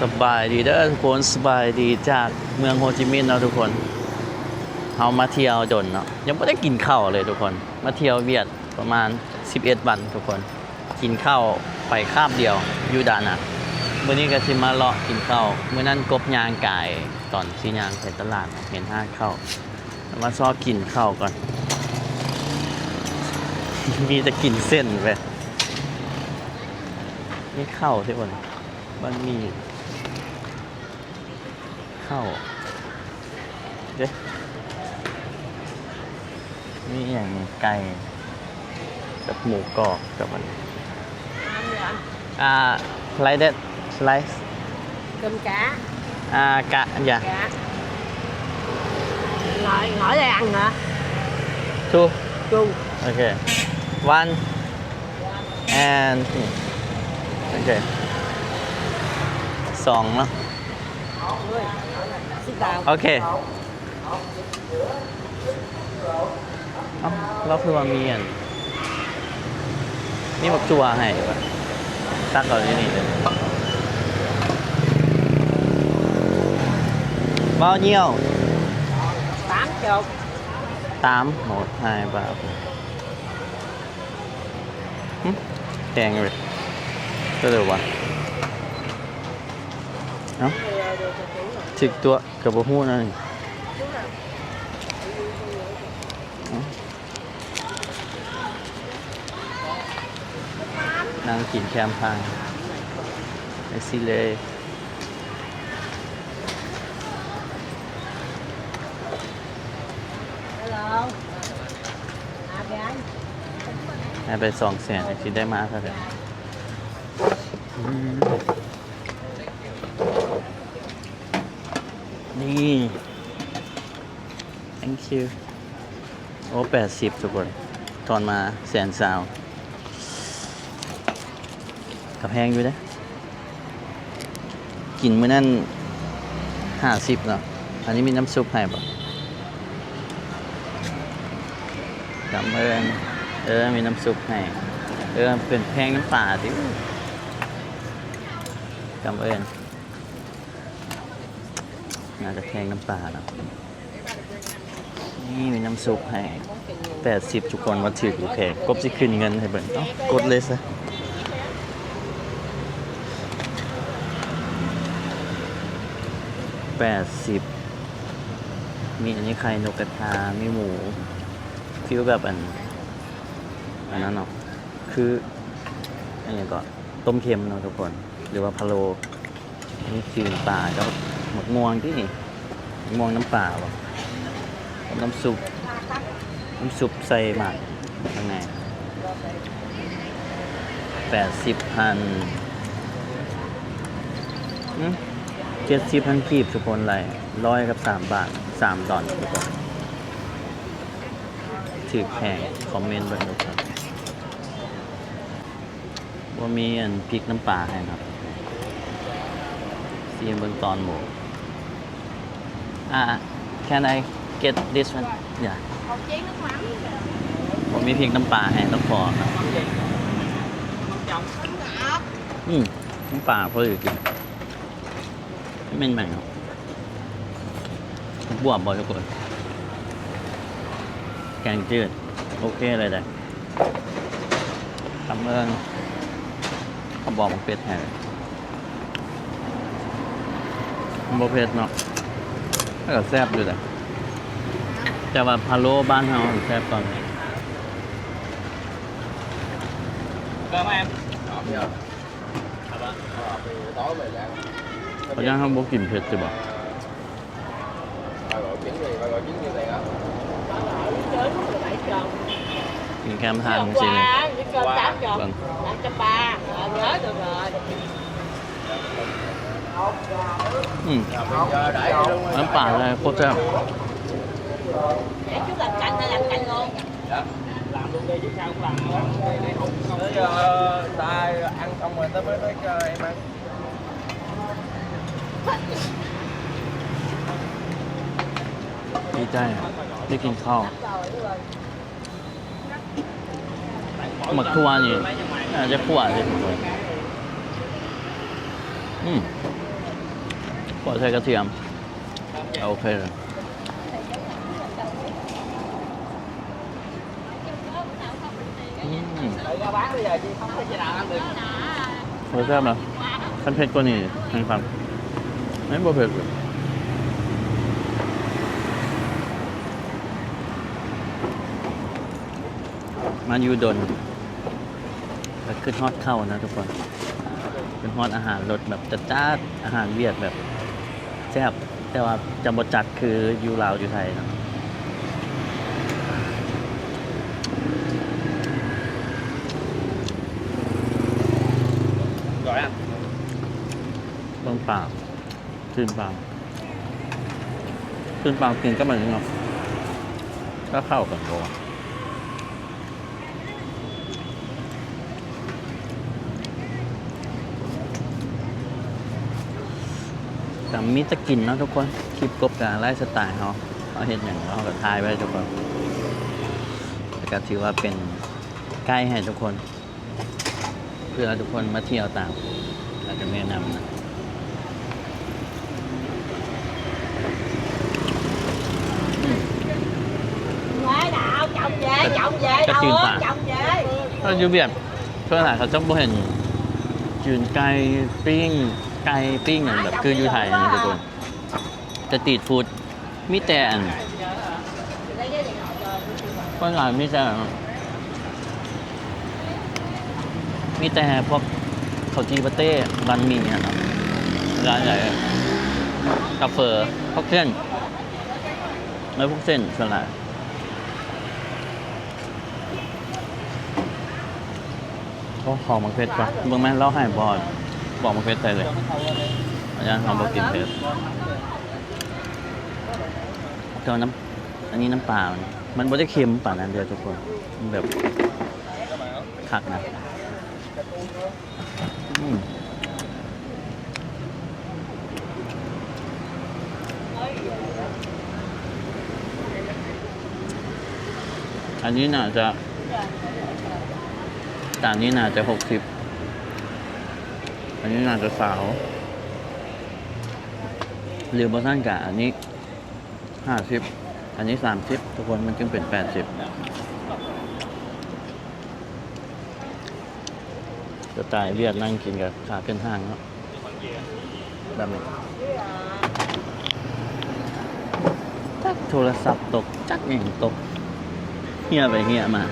สบายดีเด้อทุกคนสบายดีจากเมืองโฮจิมินห์เนาะทุกคนเอามาเที่ยวดนเนาะยังไม่ได้กินข้าวเลยทุกคนมาเที่ยวเวียดประมาณ11 วันทุกคนกินข้าวไปคาบเดียวอยู่ดานะมื้อนี้ก็สิมาเลาะกินข้าวมื้อนั้นกบยางกายตอนสิยางไปตลาดเห็นห้าข้าวมาซอกินข้าวก่อน มีแต่กินเส้นไปนี่ข้าวทุกคนมันมีข้าวเด้มีอย่างไก่กับหมูกรอบกับมันlike that slice cơm cá cá dạ cá ngồi đây ăn hả two chu okay one and okay สองเนาะ sit down โอเคเราคือว่ามีอันนี่บอกจัวให้ป่ะตักเอาที่นี่เลยbao nhiêu 80 8 1 2 3 แพงเลยก็เลยวะเนาะถึกตัวกับบ่ฮู้นั่นนั่งกินแคมพังไอซิเลย hello gái ให้ไป200,000สิได้มาเท่าไหร่นี่ thank you โอ้80ทุกคนตอนมา120,000กับแพงอยู่นะกินมื้อนั้น50เนาะอันนี้มีน้ำซุปให้ป่ะจำเอิญมีน้ำซุปให้เป็นแพงน้ำปลาดิจำเอิญน่าจะแพงน้ำปลาเนาะนี่มีน้ำซุปให้80ทุกคนว่าถือโอเคกบสิขึ้นเงินให้เบิ่งเอ้ากดเลยซะ80มีอันนี้ไข่นกกระทามีหมูฟิลแบบอันนั้นเนาะคืออันนี้ก็ต้มเค็มเนาะทุกคนหรือว่าพะโล้นี่จืดปลาก็หมกม่วงที่นี่หมกม่วงน้ำปลาบ่น้ำซุปใส่หมักยังไง80,000 70,000กีบทุกคนเลย100กับ3 บาท3 ดอลทุกคนถือแพงคอมเมนต์เบิ่งทุกคนว่ามีอันพริกน้ำปลาให้ครับซีมเบิ่งตอนหมู can I get this one อย่า một chén nước mắm ผมมีพริกน้ำปลาให้ต้องพอครับน้ำปลาพอดีกินไม่เป็นแบ่งครับบวบบ่ทุกคนแกงจืดโอเคเลยได้ตำเอิญเขาบอกมันเป็ดแห้งมันบ่เผ็ดเนาะถ้าเกิดแซ่บอยู่แต่ว่าพะโล้บ้านเฮาแซ่บตอนนี้cơm emเขาย่างเขาบ่กินเผ็ดใช่ป่ะ กินแคมทานจริง cơm 80 vâng 830 nhớ được rồi น้ำปลาอะไรโคตรแซ่บ để chú làm canh hay làm canh luôn làm luôn đi chứ sao không làm nữa. Ta ăn xong rồi ta mới nói cho em ăn. ดีใจได้กินข้าวหมักทั่วนี่อาจจะขั่วเลยทุกคน ขอใส่กระเทียมโอเคเลย Đợi ra bán bây giờ chị không có chị nào ăn được. รสชาตินะขั้นเผ็ดกว่านี้ทางฝั่งไม่บ่เผ็ดเลยมันอยู่ดนแต่ขึ้นฮอตเข้านะทุกคนเป็นฮอตอาหารรสแบบจัดจ้านอาหารเวียดแบบแซ่บแต่ว่าจะบดจัดคืออยู่ลาวอยู่ไทยเนาะ Rồi anh. ต้มเปล่าขึ้นเปล่าขึ้นเปล่ากินก็เหมือนกันเนาะก็เข้ากันโบแต่มีจะกินเนาะทุกคนคลิปกบการไล่สไตล์เขาเห็นอย่างเราก็ทายไว้ทุกคนแต่ก็ถือว่าเป็นใกล้ให้ทุกคน เพื่อทุกคนมาเที่ยวตามเราจะแนะนำนะ Quái đạo chồng về Cái đâu chim á bà. chồng về ก็อยู่แบบเพื่อนหลายเขาจะบ่เห็นจืนไก่ปิ้งอย่างแบบคืออยู่ไทยนะทุกคนจะตีดฟู้ดมีแต่อันเพื่อนหลายมีแต่พวกข้าวจีปาเต้ร้านหมี่อะเนาะร้านใหญ่กาเฟอพวกเส้นแล้วพวกเส้นสลัดก็ขอมังเพชรก่อนเบิ่งแม่เล่าให้บอลบอกมังเพชรใส่เลยอาจารย์ทำบอกกินเพชรเจอน้ำอันนี้น้ำเปล่ามันไม่ได้เค็มป่านั้นเดียวทุกคนมันแบบคักนะอืมอันนี้น่าจะจานนี้น่าจะ60อันนี้น่าจะสาวหรือบอสั้นกะอันนี้50อันนี้30ทุกคนมันจึงเป็น80จะตายเวียดนั่งกินกับขาขึ้นห้างเนาะแบบนี้จักโทรศัพท์ตกจักอย่างตกเฮียไปเฮียมา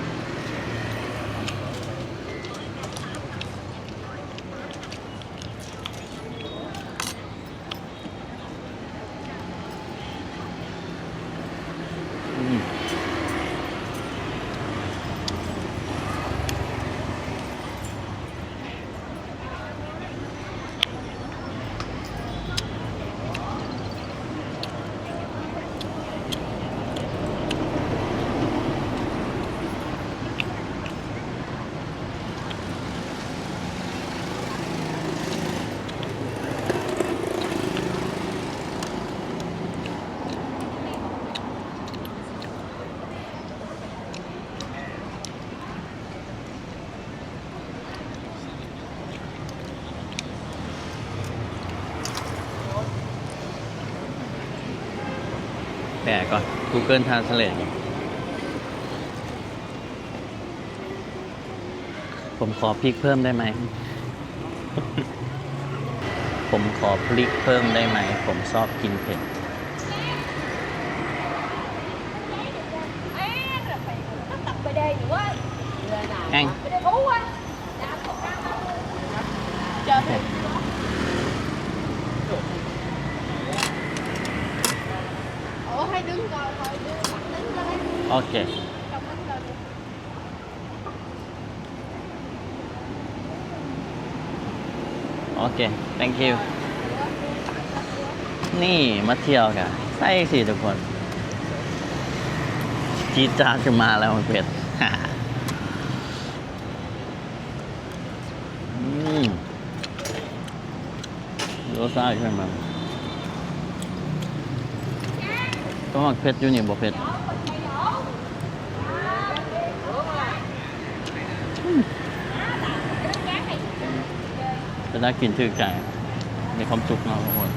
แปะก่อน Google Translate ผมขอพริกเพิ่มได้ไหม ผมขอพริกเพิ่มได้ไหม ผมชอบกินเผ็ด tập BD nhiều quá Anh. BD cũ quá chờ ผ็ด ủa hay đứng coi thôi đứng bắt đứng lên đây โอเค cầm đứng lên đi โอเค thank you นี่มาเที่ยวกันใส่สิทุกคนจีดจาดขึ้นมาแล้วมันเผ็ด รสชาติขึ้นมาก็มักเผ็ดอยู่นี่บ่เผ็ดจะได้กินถึกใจมีความสุขเนาะทุกคน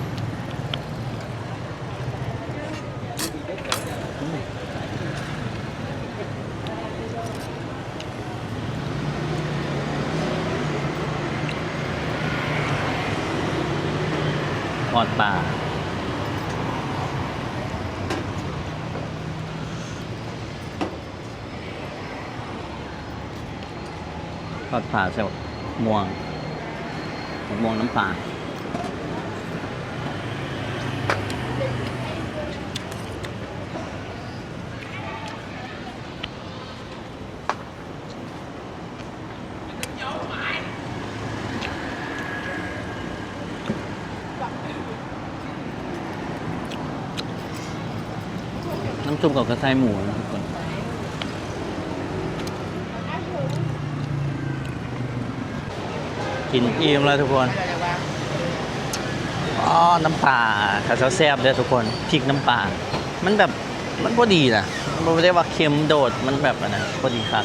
อดปลาทอดปลาใส่ม่วงน้ำปลาน้ำซุปกับกระไซหมูนะทุกคน กินอิ่มแล้วทุกคนอ๋อน้ำปลาข้าวแซ่บเลยทุกคนพริกน้ำปลามันแบบมันพอดีนะมันไม่ได้ว่าเค็มโดดมันแบบนะพอดีครับ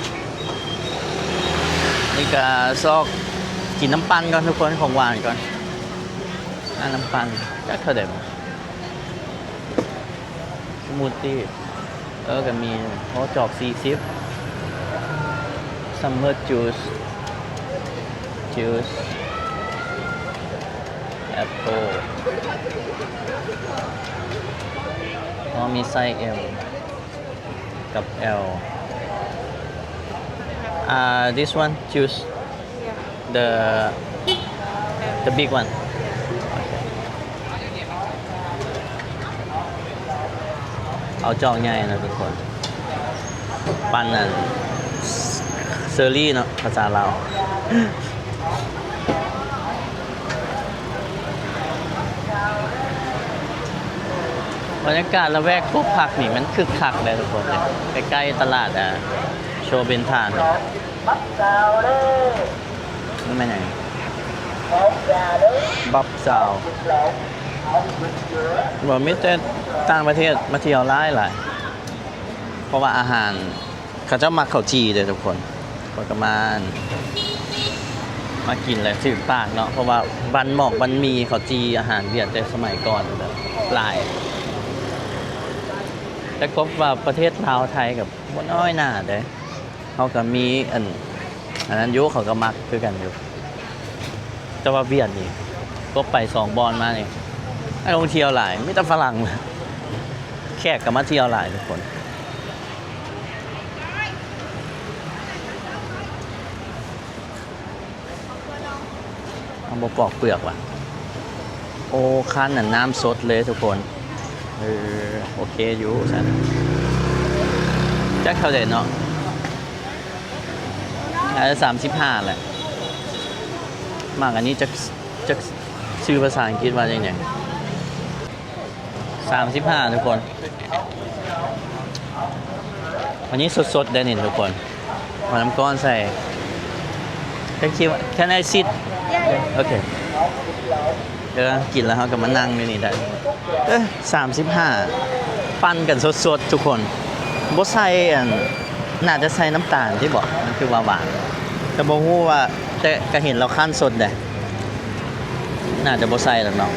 นี่ก็ซอกกินน้ำปั่นก่อนทุกคนของหวานก่อนน้ำปั่นก็เท่าเดิมสมูทตี้ก็มีโอ้จอก40ซัมเมอร์จูสแอปเปิลมีไส้ M กับ L this one juice the big oneเอาจอกใหญ่นะทุกคนปั้นนั่นเซอรี่เนาะภาษาลาวบรรยากาศละแวกพวกผักนี่มันคึกคักเลยทุกคนเลยใกล้ๆตลาดโชเบนทานนี่มันไงบับซาวบอกมิแต่ต่างประเทศมาเที่ยวหลายเพราะว่าอาหารเขาจะมาข้าวจีเลยทุกคนประมาณมากินเลยถือปากเนาะเพราะว่าบันหมอกบันมีข้าวจีอาหารเวียดแต่สมัยก่อนแบบหลายแต่ก็ว่าประเทศลาวไทยกับบ่น้อยหน้าเด้เขาก็มีอันนั้นอยู่เขาก็มักคือกันอยู่แต่ว่าเวียดนี่ก็ไป2 บอนมานี่ไอ้ลงเที่ยวหลายไม่ต้องฝรั่งเลยแขกก็มาเที่ยวหลายทุกคนเอามาปอกเปลือกว่ะโอ้คั้นน่ะน้ำสดเลยทุกคนโอเคอยู่สันแจ็คเขาเด่นเนาะอาจจะ35แหละมากอันนี้จะชื่อภาษาอังกฤษว่าอย่างไง35ทุกคนอันนี้สดๆได้นี่ทุกคนเอาน้ำก้อนใส่ก็คิดว่า Can I sit โอเคเดี๋ยวกินแล้วเขาก็มานั่งอยู่นี่ได้35ปั้นกันสดๆทุกคนบ่ใส่น่าจะใส่น้ำตาลที่บอกมันคือว่าหวานแต่บ่ฮู้ว่าแต่ก็เห็นเราคั่นสดได้น่าจะบ่ใส่หรอกเนาะ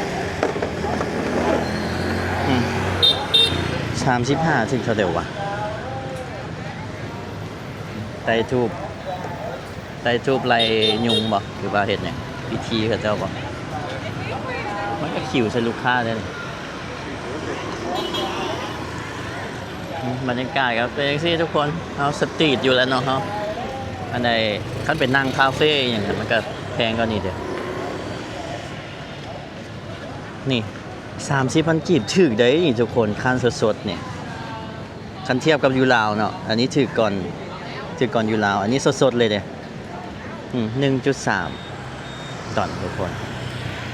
35ถึงเท่าเดียววะไตทูบไรยุงบ่หรือว่าเฮ็ดหยังพิธีเขาเจ้าบ่มันก็ขิวใส่ลูกค้าได้เลยบรรยากาศครับเป็นอย่างที่ทุกคนเอาสตรีทอยู่แล้วเนาะเขาอันใดขั้นเป็นนั่งคาเฟ่อย่างนั้นมันก็แพงก็นี่เดียวนี่30,000 กีบถึกได้นี่ทุกคนคันสดๆเนี่ยคันเทียบกับยูราวเนาะอันนี้ถึกก่อนยูราวอันนี้สดๆเลยเด้1.3 ตอนทุกคน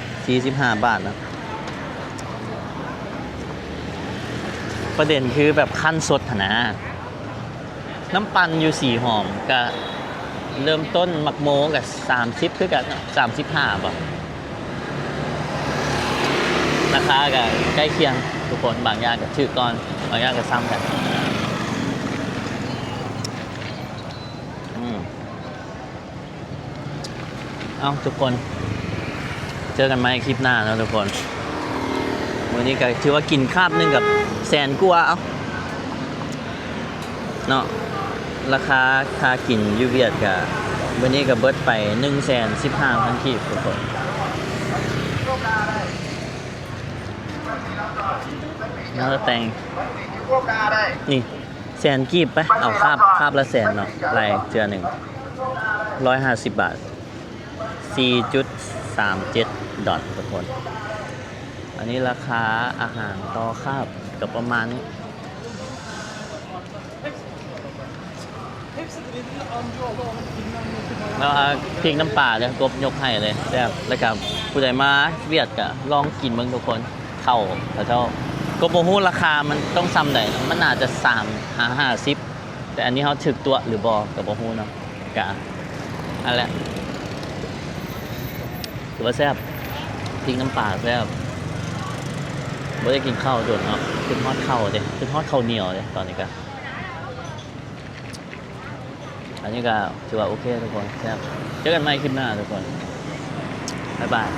45 บาทนะประเด็นคือแบบขั้นสดนะน้ำปั่นอยู่4 หอมก็เริ่มต้นมักโมกับ30คือกัน35บ่ราคาก็ใกล้เคียงทุกคนบางอย่างก็ชื่อก่อนบางอย่างก็ซ้ำกันเอาทุกคนเจอกันไหมคลิปหน้านะทุกคนวันนี้ก็ถือว่ากินคาบนึงกับ100,000 กว่าเอาเนาะราคาค่ากินยูเวียดกับวันนี้ก็เบิดไป115,000 กีบทุกคน น่าจะแต่งนี่แสนกีบไปเอาคาบละแสนเนาะลายเจือหนึ่ง150 บาท 4.37 ดอลทุกคน อันนี้ราคาอาหารต่อคาบกับประมาณนี้แล้วพริกน้ำปลาเลยกบยกให้เลยแซ่บแล้วกับผู้ใดมาเวียดก็ลองกินเบิ่งทุกคนเข้าแต่เท่ากบโมฮูราคามันต้องซ้ำใดเนาะมันอาจจะ50แต่อันนี้เขาถึกตัวหรือบอกับบโมฮูเนาะกะอันแหละถือว่าแซ่บพริกน้ำปลาแซ่บไม่ได้กินข้าวโดนเนาะขึ้นทอดข้าวเด้ขึ้นทอดข้าวเหนียวเด้ตอนนี้ก็อันนี้ก็ถือว่าโอเคทุกคนแซ่บเจอกันใหม่คลิปหน้าทุกคนบ๊ายบาย